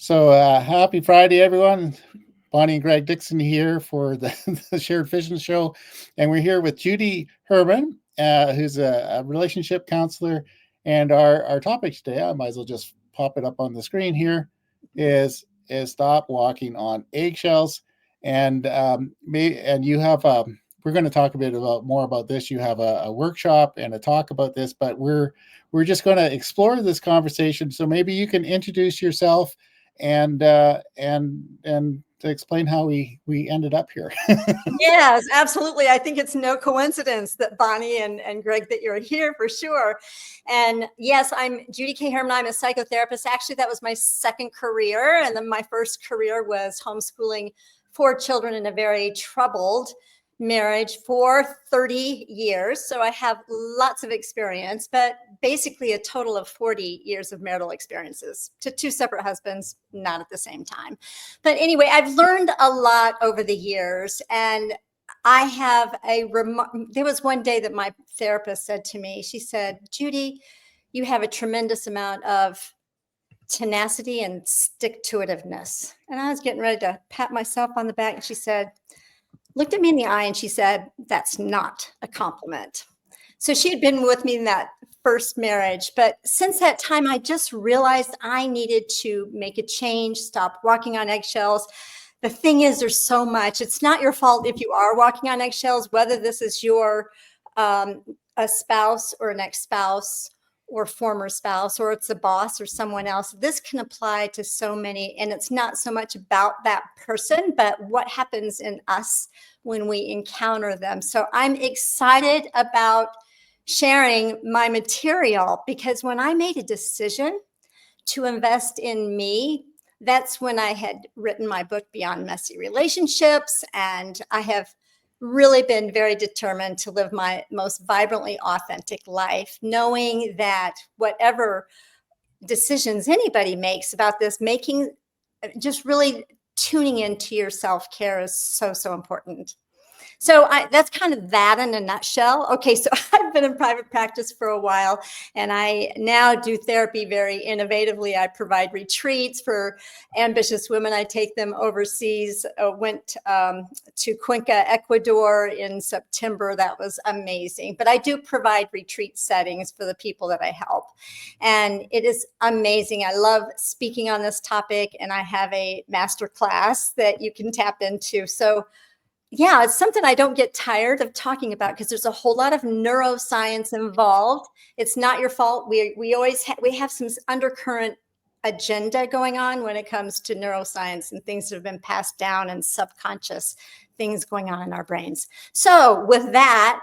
Happy Friday, everyone. Bonnie and Greg Dixon here for the, the Shared Vision Show. And we're here with Judy Herman, who's a relationship counselor. And our topic today, I might as well just pop it up on the screen here, is stop walking on eggshells. And you have we're going to talk a bit about more about this. You have a workshop and a talk about this, but we're just going to explore this conversation. So maybe you can introduce yourself and to explain how we ended up here. Yes, absolutely. I think it's no coincidence that Bonnie and Greg, that you're here for sure. And yes, I'm Judy K. Herman. I'm a psychotherapist. Actually, that was my second career. And then my first career was homeschooling 4 children in a very troubled marriage for 30 years. So I have lots of experience, but basically a total of 40 years of marital experiences to 2 separate husbands, not at the same time. But anyway, I've learned a lot over the years. And I have there was one day that my therapist said to me, she said, Judy, you have a tremendous amount of tenacity and stick-to-itiveness. And I was getting ready to pat myself on the back. And she said, looked at me in the eye and she said, that's not a compliment. So she had been with me in that first marriage. But since that time, I just realized I needed to make a change, stop walking on eggshells. The thing is, there's so much. It's not your fault if you are walking on eggshells, whether this is your a spouse or an ex-spouse or former spouse, or it's a boss or someone else. This can apply to so many, and it's not so much about that person, but what happens in us when we encounter them. So I'm excited about sharing my material, because when I made a decision to invest in me, that's when I had written my book, Beyond Messy Relationships, and I have really been very determined to live my most vibrantly authentic life, knowing that whatever decisions anybody makes about this, just really tuning into your self-care is so, so important. So that's kind of that in a nutshell. Okay, so I've been in private practice for a while, and I now do therapy very innovatively. I provide retreats for ambitious women. I take them overseas. Went to Cuenca, Ecuador in September. That was amazing. But I do provide retreat settings for the people that I help. And it is amazing. I love speaking on this topic, and I have a master class that you can tap into. So yeah, it's something I don't get tired of talking about, because there's a whole lot of neuroscience involved. It's not your fault. We always we have some undercurrent agenda going on when it comes to neuroscience and things that have been passed down, and subconscious things going on in our brains. So with that,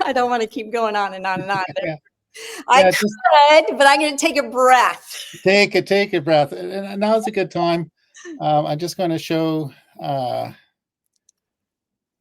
I don't want to keep going on and on and on. Yeah. I could, but I'm going to take a breath. Take a breath. And now's a good time. I'm just going to show.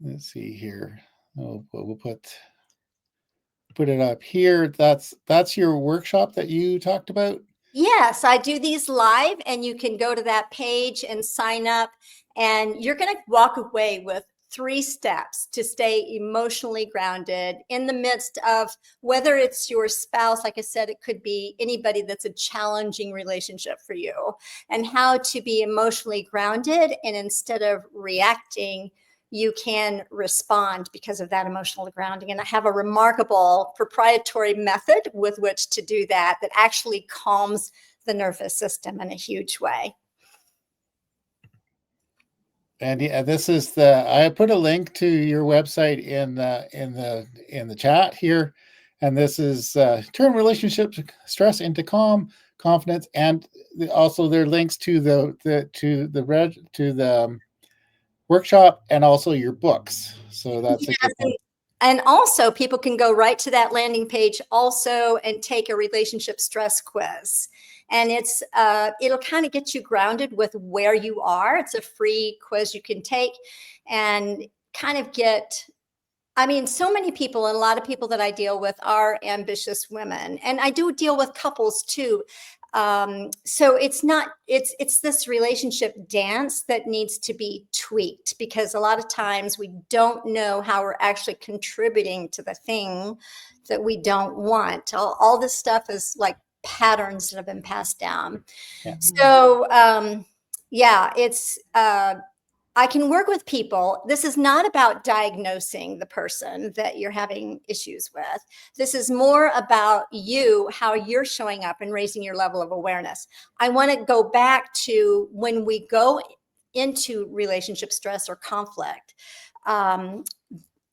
Let's see here. We'll put it up here. That's your workshop that you talked about? Yes, I do these live, and you can go to that page and sign up, and you're going to walk away with 3 steps to stay emotionally grounded in the midst of, whether it's your spouse, like I said, it could be anybody that's a challenging relationship for you, and how to be emotionally grounded. And instead of reacting, you can respond because of that emotional grounding. And I have a remarkable proprietary method with which to do that actually calms the nervous system in a huge way. And yeah, this is I put a link to your website in the chat here. And this is turn relationships stress into calm, confidence, and also there are links to the workshop and also your books. So that's a good one. And also people can go right to that landing page also and take a relationship stress quiz. And it'll kind of get you grounded with where you are. It's a free quiz you can take and kind of so many people, and a lot of people that I deal with are ambitious women. And I do deal with couples too. So it's this relationship dance that needs to be tweaked, because a lot of times we don't know how we're actually contributing to the thing that we don't want. All this stuff is like patterns that have been passed down. Yeah. So Yeah, it's I can work with people. This is not about diagnosing the person that you're having issues with. This is more about you, how you're showing up and raising your level of awareness. I want to go back to when we go into relationship stress or conflict.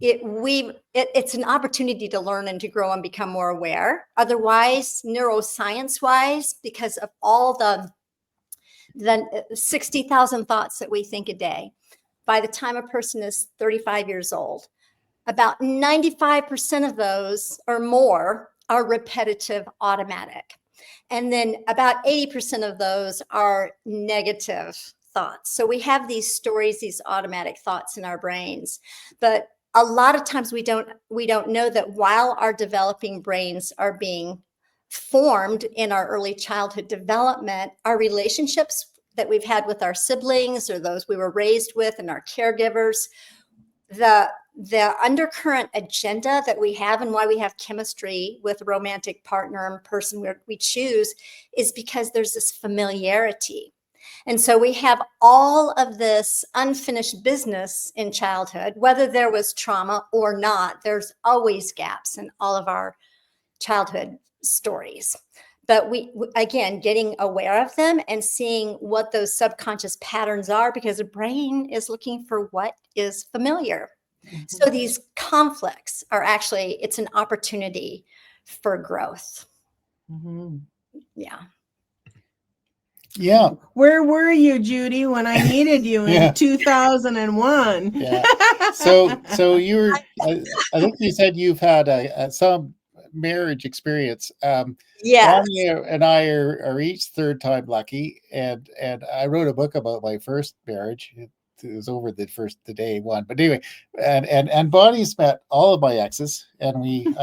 It's an opportunity to learn and to grow and become more aware. Otherwise, neuroscience wise, because of all the 60,000 thoughts that we think a day, by the time a person is 35 years old, about 95% of those or more are repetitive, automatic. And then about 80% of those are negative thoughts. So we have these stories, these automatic thoughts in our brains. But a lot of times we don't know that while our developing brains are being formed in our early childhood development, our relationships that we've had with our siblings or those we were raised with and our caregivers, the undercurrent agenda that we have and why we have chemistry with a romantic partner and person we choose is because there's this familiarity. And so we have all of this unfinished business in childhood, whether there was trauma or not. There's always gaps in all of our childhood stories. But we again, getting aware of them and seeing what those subconscious patterns are, because the brain is looking for what is familiar. Mm-hmm. So these conflicts are actually, it's an opportunity for growth. Mm-hmm. Yeah. Yeah. Where were you, Judy, when I needed you in 2001? Yeah. So you were, I think you said you've had some marriage experience. Yes. Bonnie and I are each third time lucky, and I wrote a book about my first marriage. It was over the day one, but anyway, and Bonnie's met all of my exes, and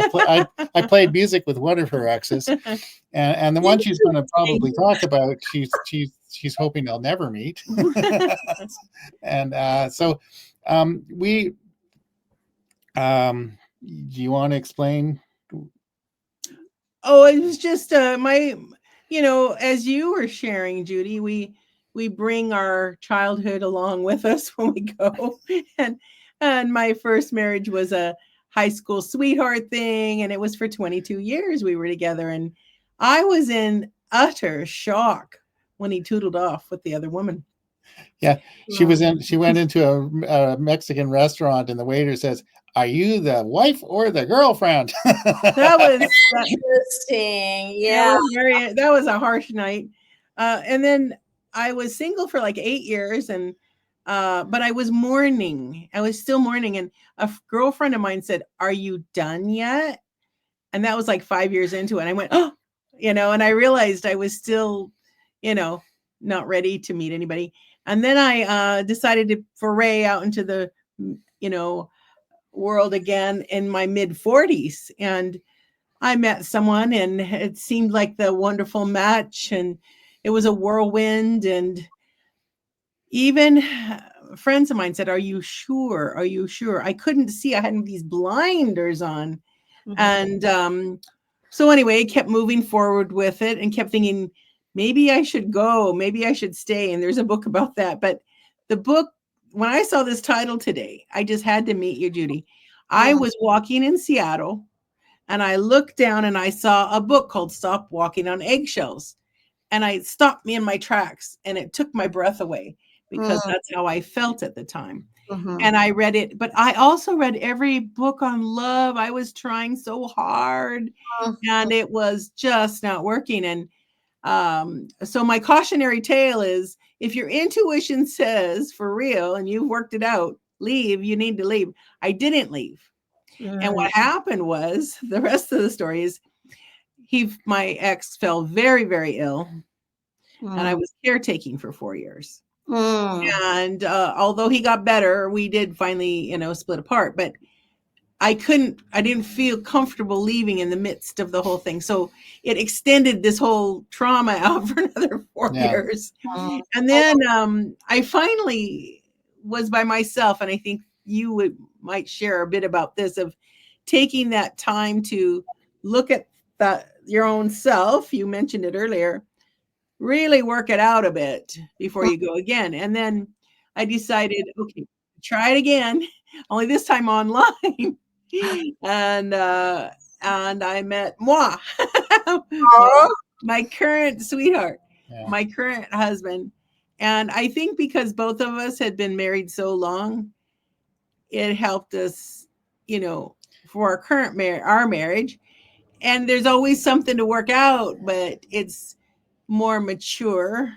I played music with one of her exes, and the one she's going to probably talk about, she's hoping I'll never meet, and so we. Do you want to explain? Oh, it was just as you were sharing, Judy, we bring our childhood along with us when we go. And my first marriage was a high school sweetheart thing, and it was for 22 years we were together. And I was in utter shock when he tootled off with the other woman. Yeah, she went into a Mexican restaurant, and the waiter says, "Are you the wife or the girlfriend?" That was interesting. Yeah, that was a harsh night. And then I was single for like 8 years, and but I was mourning. I was still mourning, and a girlfriend of mine said, "Are you done yet?" And that was like 5 years into it. And I went, "Oh," and I realized I was still, not ready to meet anybody. And then I decided to foray out into the, world again in my mid 40s. And I met someone, and it seemed like the wonderful match, and it was a whirlwind. And even friends of mine said, "Are you sure? Are you sure?" I couldn't see. I had these blinders on. Mm-hmm. And so anyway, I kept moving forward with it and kept thinking, maybe I should go, maybe I should stay. And there's a book about that. But the book, when I saw this title today, I just had to meet you, Judy. I was walking in Seattle, and I looked down and I saw a book called Stop Walking on Eggshells. And it stopped me in my tracks, and it took my breath away, because that's how I felt at the time. Mm-hmm. And I read it, but I also read every book on love. I was trying so hard, and it was just not working. And so my cautionary tale is, if your intuition says for real and you've worked it out, leave, you need to leave. I didn't leave. And what happened was, the rest of the story is, my ex fell very, very ill, and I was caretaking for 4 years. And although he got better, we did finally, split apart. But I didn't feel comfortable leaving in the midst of the whole thing. So it extended this whole trauma out for another 4 years. And then I finally was by myself. And I think you might share a bit about this, of taking that time to look at your own self. You mentioned it earlier, really work it out a bit before you go again. And then I decided, okay, try it again, only this time online. and I met moi, Oh, my current sweetheart, Yeah. my current husband. And I think because both of us had been married so long, it helped us, for our current our marriage. And there's always something to work out, but it's more mature.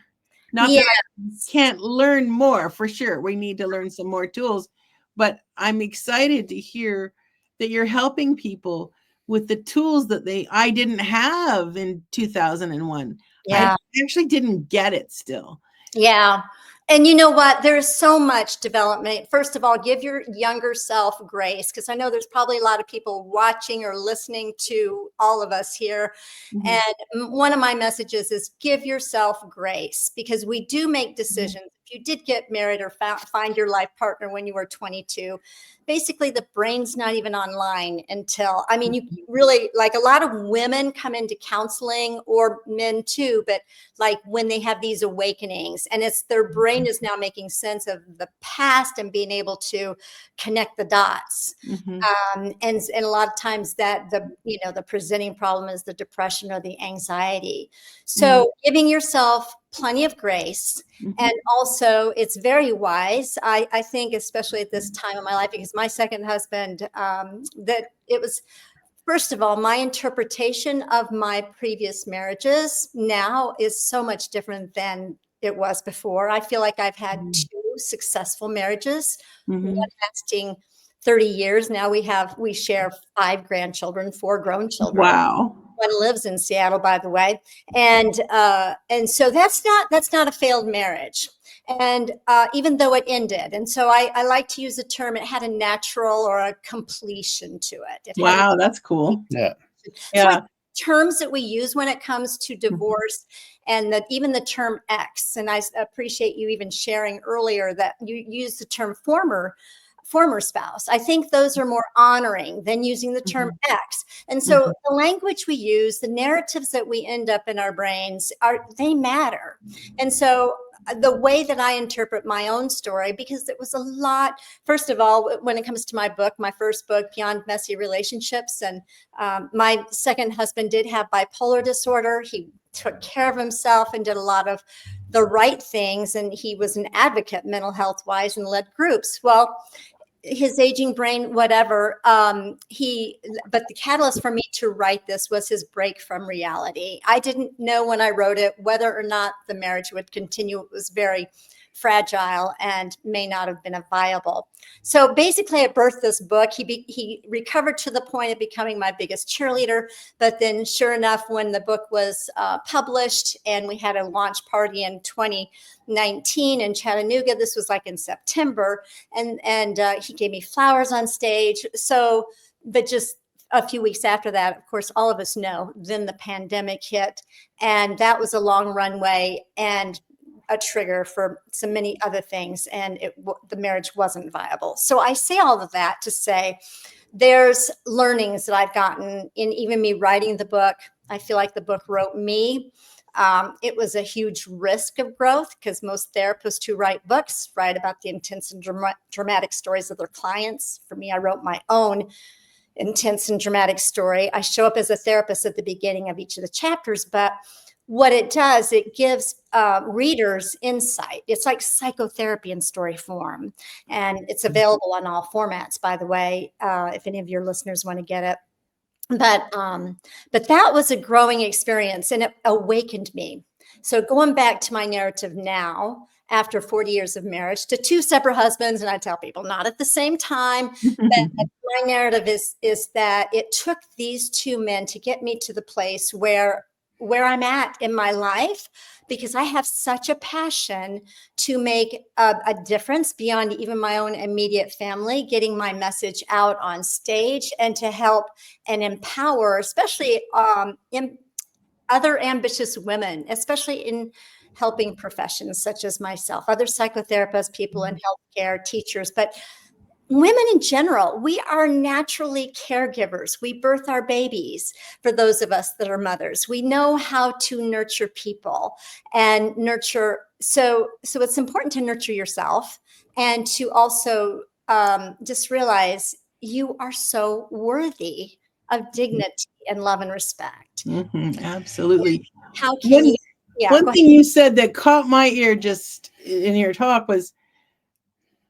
Not yeah. that I can't learn more, for sure. We need to learn some more tools, but I'm excited to hear that you're helping people with the tools that I didn't have in 2001. I Yeah. actually didn't get it still. Yeah. And you know what? There is so much development. First of all, give your younger self grace, because I know there's probably a lot of people watching or listening to all of us here. Mhm. And one of my messages is give yourself grace, because we do make decisions. If you did get married or find your life partner when you were 22, basically the brain's not even online until, I mean, you really, like, a lot of women come into counseling, or men too, but like when they have these awakenings, and it's their brain is now making sense of the past and being able to connect the dots. Mhm. And a lot of times that the presenting problem is the depression or the anxiety. So giving yourself plenty of grace. Mhm. And also, it's very wise, I think, especially at this time of my life, because my second husband, that it was, first of all, my interpretation of my previous marriages now is so much different than it was before. I feel like I've had two successful marriages, Mhm. one lasting 30 years. Now we share 5 grandchildren, 4 grown children. Wow. One lives in Seattle, by the way, and so that's not a failed marriage. And even though it ended, and so I like to use the term, it had a natural or a completion to it. It had Wow, that's cool. Yeah. so Yeah. terms that we use when it comes to divorce, and that even the term ex, and I appreciate you even sharing earlier that you use the term former spouse. I think those are more honoring than using the term ex. And so the language we use, the narratives that we end up in our brains, they matter. And so the way that I interpret my own story, because it was a lot, first of all, when it comes to my book, my first book, Beyond Messy Relationships, and my second husband did have bipolar disorder. He took care of himself and did a lot of the right things. And he was an advocate mental health wise and led groups. Well, his aging brain, whatever. But the catalyst for me to write this was his break from reality. I didn't know when I wrote it whether or not the marriage would continue. It was very fragile and may not have been viable. So basically, I birthed this book. He recovered to the point of becoming my biggest cheerleader. But then, sure enough, when the book was published and we had a launch party in 2019 in Chattanooga, this was like in September, and he gave me flowers on stage. So, but just a few weeks after that, of course, all of us know, then the pandemic hit, and that was a long runway and a trigger for so many other things, and the marriage wasn't viable. So I say all of that to say there's learnings that I've gotten in even me writing the book. I feel like the book wrote me. It was a huge risk of growth, because most therapists who write books write about the intense and dramatic stories of their clients. For me, I wrote my own intense and dramatic story. I show up as a therapist at the beginning of each of the chapters, but what it does, it gives readers insight. It's like psychotherapy in story form, and it's available on all formats, by the way, if any of your listeners want to get it. But that was a growing experience, and it awakened me. So going back to my narrative now, after 40 years of marriage to 2 separate husbands, and I tell people not at the same time, but my narrative is that it took these 2 men to get me to the place where I'm at in my life, because I have such a passion to make a difference beyond even my own immediate family, getting my message out on stage and to help and empower, especially in other ambitious women, especially in helping professions such as myself, other psychotherapists, people in healthcare, teachers. But women in general, we are naturally caregivers. We birth our babies. For those of us that are mothers, we know how to nurture people and nurture. So it's important to nurture yourself and to also just realize you are so worthy of dignity and love and respect. Absolutely. How can you? Yeah, one thing you said that caught my ear just in your talk was,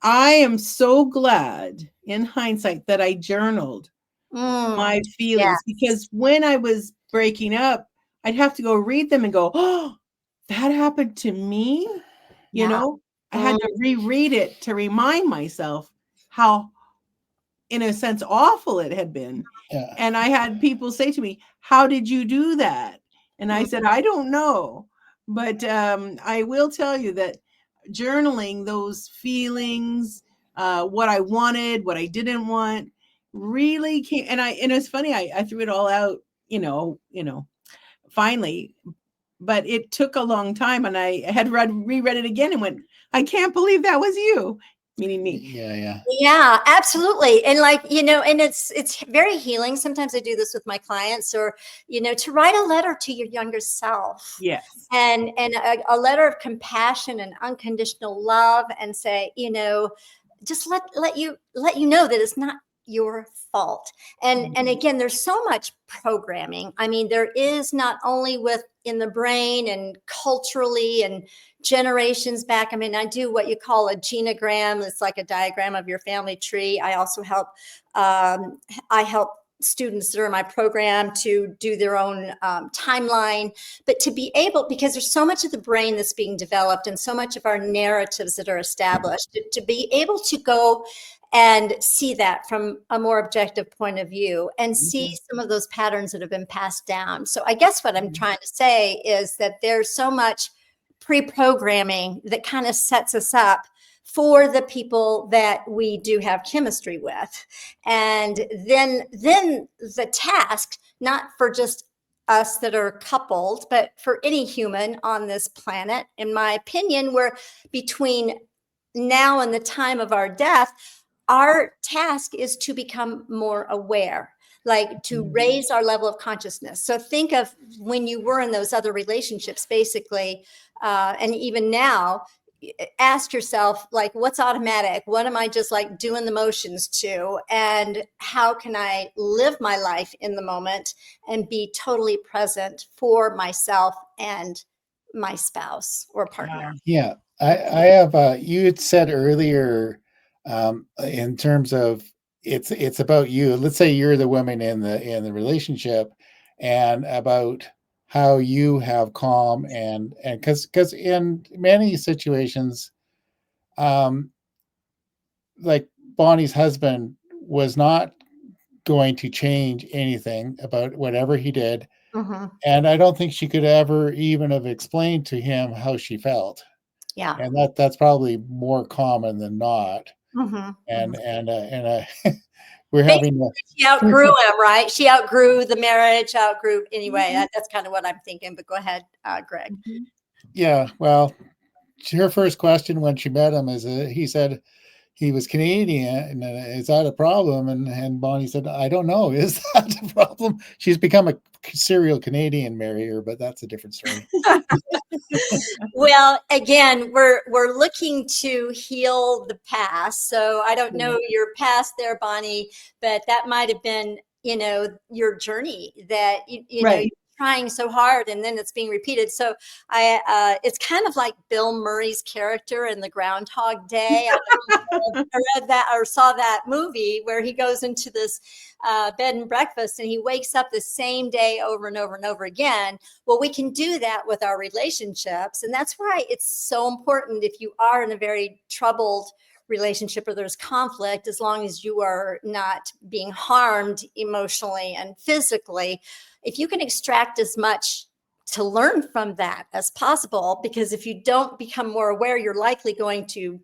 I am so glad in hindsight that I journaled my feelings, because when I was breaking up, I'd have to go read them and go, oh, that happened to me. You know, I had to reread it to remind myself how, in a sense, awful it had been. Yeah. And I had people say to me, how did you do that? And I said, I don't know. But I will tell you that journaling those feelings, what I wanted, what I didn't want, really came. And it's funny, I threw it all out, finally. But it took a long time, and I had reread it again and went, I can't believe that was you, meaning me. Yeah, absolutely. And and it's very healing. Sometimes I do this with my clients, or, to write a letter to your younger self. Yes. And a letter of compassion and unconditional love, and say, just let you know that it's not your fault. And again, there's so much programming. I mean, there is, not only in the brain and culturally and generations back. I mean, I do what you call a genogram. It's like a diagram of your family tree. I also help students that are in my program to do their own timeline. But to be able, because there's so much of the brain that's being developed and so much of our narratives that are established, to be able to go and see that from a more objective point of view and see some of those patterns that have been passed down. So I guess what I'm trying to say is that there's so much pre-programming that kind of sets us up for the people that we do have chemistry with. And then the task, not for just us that are coupled, but for any human on this planet, in my opinion, we're between now and the time of our death, our task is to become more aware, like to raise our level of consciousness. So think of when you were in those other relationships, basically, and even now, ask yourself, like, what's automatic? What am I just like doing the motions to? And how can I live my life in the moment and be totally present for myself and my spouse or partner? Yeah. I have, you had said earlier, in terms of it's about you. Let's say you're the woman in the relationship, and about how you have calm and because in many situations, like Bonnie's husband was not going to change anything about whatever he did, and I don't think she could ever even have explained to him how she felt. Yeah. And that's probably more common than not. And we're having she outgrew him, right? She outgrew the marriage, anyway. That's kind of what I'm thinking. But go ahead, Greg. Yeah, well, her first question when she met him is, he said he was Canadian, and is that a problem? And Bonnie said, I don't know, is that a problem? She's become a serial Canadian marrier, but that's a different story. Well, again, we're looking to heal the past. So I don't know your past there, Bonnie, but that might have been, your journey that you know, you're trying so hard and then it's being repeated. So it's kind of like Bill Murray's character in the Groundhog Day. I don't know if I read that or saw that movie where he goes into this bed and breakfast and he wakes up the same day over and over and over again. Well, we can do that with our relationships. And that's why it's so important, if you are in a very troubled relationship or there's conflict, as long as you are not being harmed emotionally and physically, if you can extract as much to learn from that as possible, because if you don't become more aware, you're likely going to,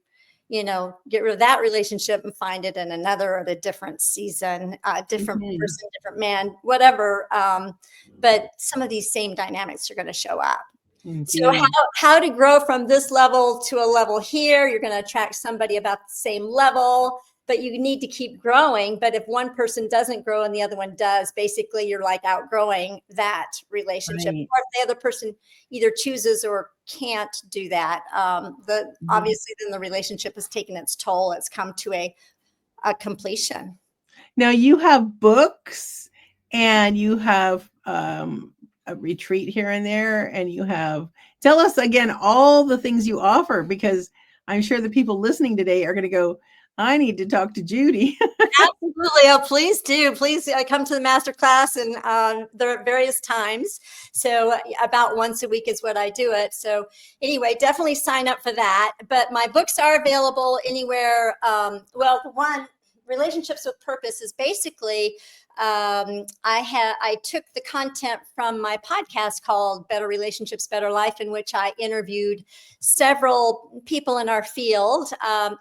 get rid of that relationship and find it in another at a different season, different person, different man, whatever. But some of these same dynamics are going to show up. So how to grow from this level to a level here? You're going to attract somebody about the same level. but you need to keep growing. But if one person doesn't grow and the other one does, basically you're like outgrowing that relationship. Right. Or if the other person either chooses or can't do that, obviously then the relationship has taken its toll. It's come to a completion. Now you have books and you have a retreat here and there, and you have, tell us again all the things you offer, because I'm sure the people listening today are going to go, I need to talk to Judy. Absolutely. Oh, please do. Please come to the masterclass, and there are various times. So about once a week is what I do it. So anyway, definitely sign up for that. But my books are available anywhere. Well, one, Relationships with Purpose is basically, I took the content from my podcast called Better Relationships, Better Life, in which I interviewed several people in our field,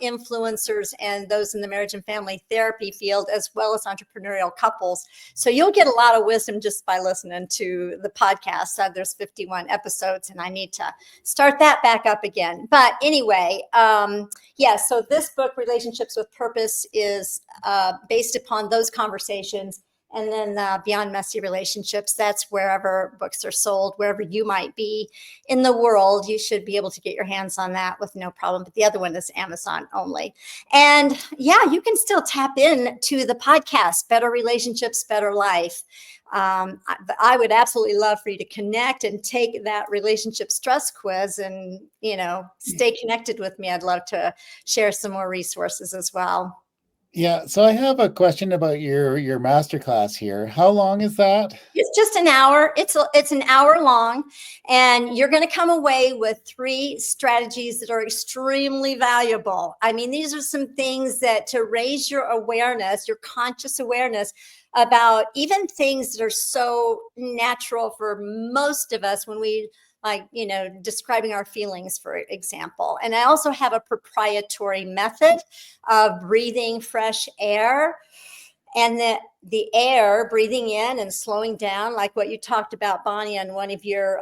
influencers and those in the marriage and family therapy field, as well as entrepreneurial couples. So you'll get a lot of wisdom just by listening to the podcast. There's 51 episodes, and I need to start that back up again. But anyway, so this book, Relationships with Purpose, is based upon those conversations. And then Beyond Messy Relationships, that's wherever books are sold, wherever you might be in the world, you should be able to get your hands on that with no problem. But the other one is Amazon only. And yeah, you can still tap in to the podcast, Better Relationships, Better Life. I would absolutely love for you to connect and take that relationship stress quiz and, stay connected with me. I'd love to share some more resources as well. Yeah, so I have a question about your masterclass here. How long is that? It's just an hour. It's an hour long, and you're going to come away with 3 strategies that are extremely valuable. I mean, these are some things that to raise your awareness, your conscious awareness about even things that are so natural for most of us when we describing our feelings, for example. And I also have a proprietary method of breathing fresh air, and the air, breathing in and slowing down, like what you talked about, Bonnie, on one of your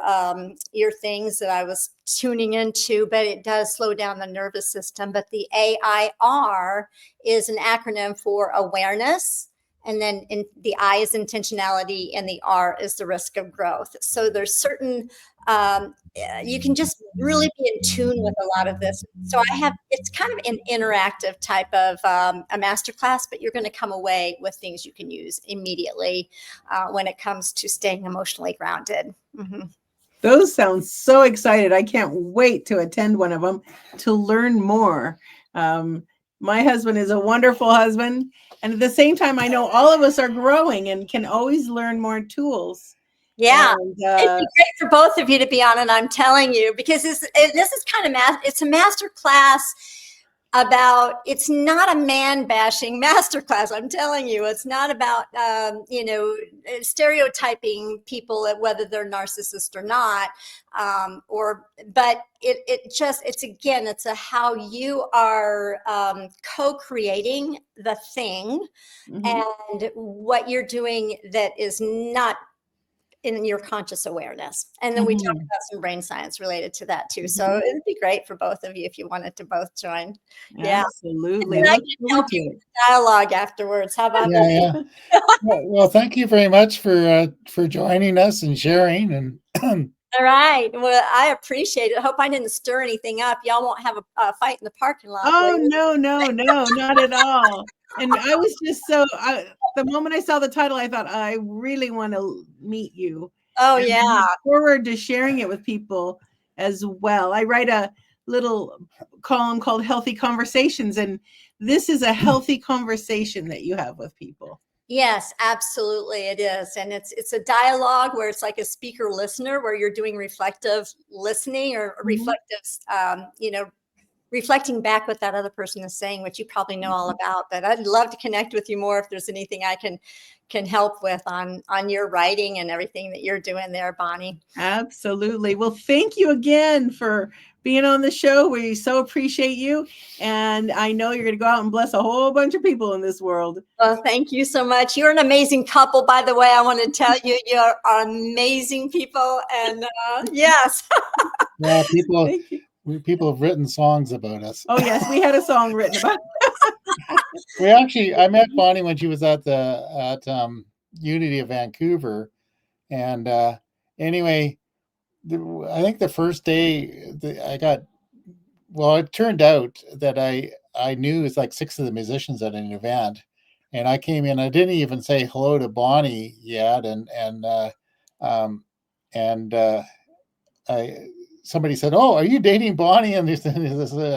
things that I was tuning into, but it does slow down the nervous system. But the AIR is an acronym for awareness. And then the I is intentionality, and the R is the risk of growth. So there's certain, you can just really be in tune with a lot of this. So it's kind of an interactive type of a masterclass, but you're going to come away with things you can use immediately when it comes to staying emotionally grounded. Mm-hmm. Those sound so excited. I can't wait to attend one of them to learn more. My husband is a wonderful husband. And at the same time, I know all of us are growing and can always learn more tools. Yeah, and, it'd be great for both of you to be on it. I'm telling you, because this is kind of it's a master class about, it's not a man bashing masterclass. I'm telling you, it's not about, stereotyping people, whether they're narcissists or not. But it's a how you are co-creating the thing, mm-hmm. and what you're doing that is not in your conscious awareness. And then we talked about some brain science related to that too. So it'd be great for both of you if you wanted to both join. Yeah, absolutely. And I can help you with dialogue afterwards. How about that? Yeah. Well, thank you very much for joining us and sharing. And all right. Well, I appreciate it. I hope I didn't stir anything up. Y'all won't have a fight in the parking lot. Oh, no, not at all. And I was just the moment I saw the title, I thought, I really want to meet you. Oh, and yeah. I look forward to sharing it with people as well. I write a little column called Healthy Conversations, and this is a healthy conversation that you have with people. Yes, absolutely. It is. And it's a dialogue where it's like a speaker listener, where you're doing reflective listening or reflective, reflecting back what that other person is saying, which you probably know all about. But I'd love to connect with you more if there's anything I can help with on your writing and everything that you're doing there, Bonnie. Absolutely. Well, thank you again for being on the show. We so appreciate you. And I know you're going to go out and bless a whole bunch of people in this world. Well, thank you so much. You're an amazing couple, by the way. I want to tell you, you're amazing people. And yes. Yeah, people have written songs about us. Oh, yes. We had a song written about I met Bonnie when she was at Unity of Vancouver, and anyway, I think the first day it turned out that I knew it's like 6 of the musicians at an event, and I came in. I didn't even say hello to Bonnie yet, um, and I somebody said, "Oh, are you dating Bonnie?" And this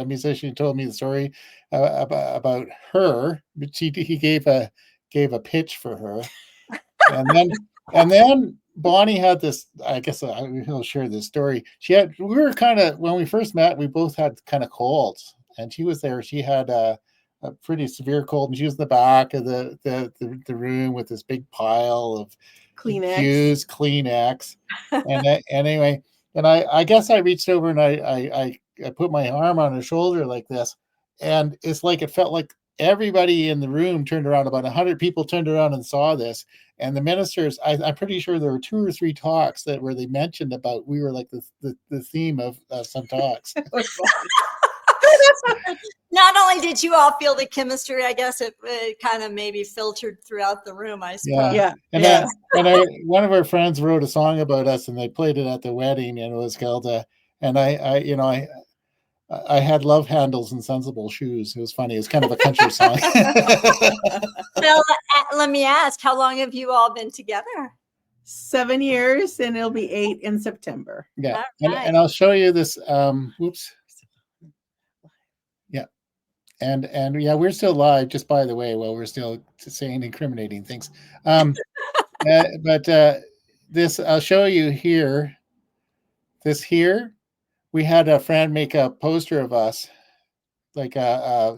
musician told me the story about her, but he gave a pitch for her, and then Bonnie had this. I guess he'll share this story. We were kind of when we first met, we both had kind of colds, and she was there. She had a pretty severe cold, and she was in the back of the room with this big pile of Kleenex. used Kleenex, and anyway, and I guess I reached over and I put my arm on her shoulder like this, and it's like it felt like everybody in the room turned around. About 100 people turned around and saw this, and the ministers. I'm pretty sure there were 2 or 3 talks where they mentioned about we were like the theme of some talks. Not only did you all feel the chemistry, I guess it kind of maybe filtered throughout the room, I suppose. Yeah. And one of our friends wrote a song about us, and they played it at the wedding, and it was called and I had love handles and sensible shoes. It was funny. It was kind of a country song. Well, let me ask, how long have you all been together? 7 years, and it'll be 8 in September. Yeah. Right. And I'll show you this. Whoops. Yeah. And yeah, we're still live, just by the way, while we're still saying incriminating things. But this, I'll show you here. This here, we had a friend make a poster of us, like a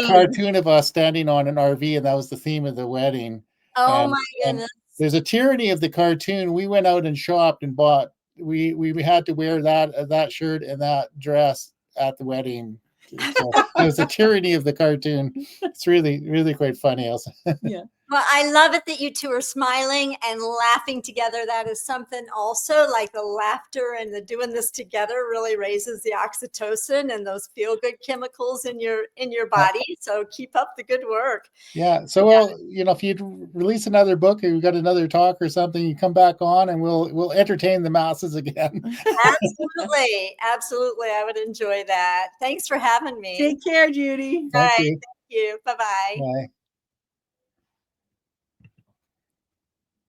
cartoon of us standing on an RV, and that was the theme of the wedding. Oh And- my and goodness. There's a tyranny of the cartoon. We went out and shopped and bought. We had to wear that shirt and that dress at the wedding. So it was a tyranny of the cartoon. It's really, really quite funny. Also. Yeah. Well, I love it that you two are smiling and laughing together. That is something also, like the laughter and the doing this together really raises the oxytocin and those feel-good chemicals in your body. So keep up the good work. Yeah. So, well, if you release another book or you've got another talk or something, you come back on and we'll entertain the masses again. Absolutely. Absolutely. I would enjoy that. Thanks for having me. Take care, Judy. Thank you. Thank you. Bye-bye. Bye.